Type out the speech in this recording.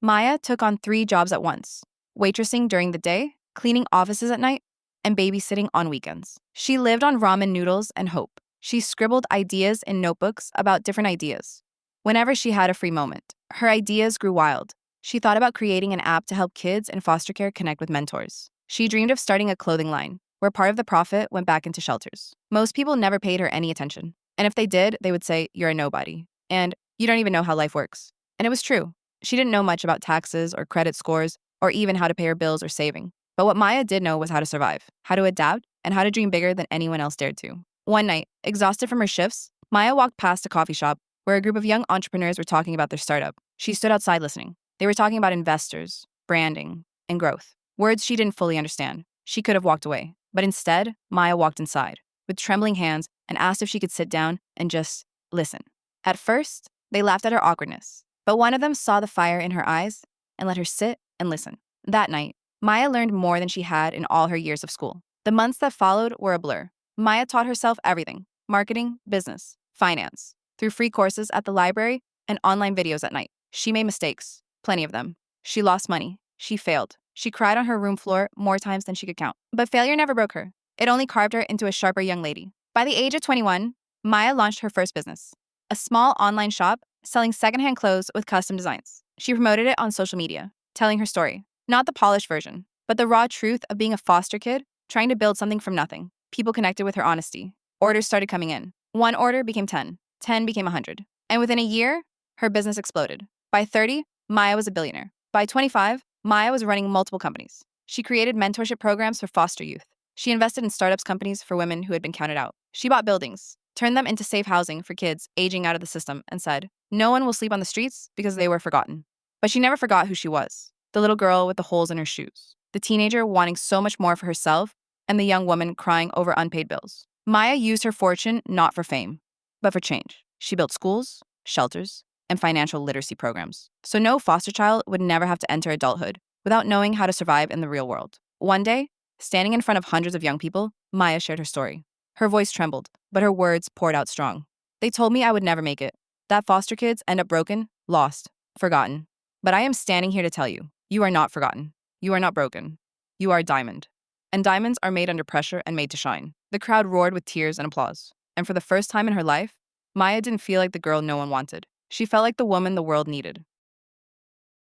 Maya took on 3 jobs at once: waitressing during the day, cleaning offices at night, and babysitting on weekends. She lived on ramen noodles and hope. She scribbled ideas in notebooks about different ideas. Whenever she had a free moment, her ideas grew wild. She thought about creating an app to help kids in foster care connect with mentors. She dreamed of starting a clothing line, where part of the profit went back into shelters. Most people never paid her any attention. And if they did, they would say, "You're a nobody." And "You don't even know how life works." And it was true. She didn't know much about taxes or credit scores or even how to pay her bills or saving. But what Maya did know was how to survive, how to adapt, and how to dream bigger than anyone else dared to. One night, exhausted from her shifts, Maya walked past a coffee shop where a group of young entrepreneurs were talking about their startup. She stood outside listening. They were talking about investors, branding, and growth. Words she didn't fully understand. She could have walked away. But instead, Maya walked inside with trembling hands and asked if she could sit down and just listen. At first, they laughed at her awkwardness, but one of them saw the fire in her eyes and let her sit and listen. That night, Maya learned more than she had in all her years of school. The months that followed were a blur. Maya taught herself everything: marketing, business, finance, through free courses at the library and online videos at night. She made mistakes, plenty of them. She lost money. She failed. She cried on her room floor more times than she could count. But failure never broke her. It only carved her into a sharper young lady. By the age of 21, Maya launched her first business, a small online shop selling secondhand clothes with custom designs. She promoted it on social media, telling her story. Not the polished version, but the raw truth of being a foster kid trying to build something from nothing. People connected with her honesty. Orders started coming in. One order became 10. 10 became 100. And within a year, her business exploded. By 30, Maya was a billionaire. By 25, Maya was running multiple companies. She created mentorship programs for foster youth. She invested in startups companies for women who had been counted out. She bought buildings, turned them into safe housing for kids aging out of the system, and said, "No one will sleep on the streets because they were forgotten." But she never forgot who she was: the little girl with the holes in her shoes, the teenager wanting so much more for herself, and the young woman crying over unpaid bills. Maya used her fortune not for fame, but for change. She built schools, shelters, and financial literacy programs, so no foster child would never have to enter adulthood without knowing how to survive in the real world. One day, standing in front of hundreds of young people, Maya shared her story. Her voice trembled, but her words poured out strong. "They told me I would never make it, that foster kids end up broken, lost, forgotten. But I am standing here to tell you, you are not forgotten. You are not broken. You are a diamond. And diamonds are made under pressure and made to shine." The crowd roared with tears and applause. And for the first time in her life, Maya didn't feel like the girl no one wanted. She felt like the woman the world needed.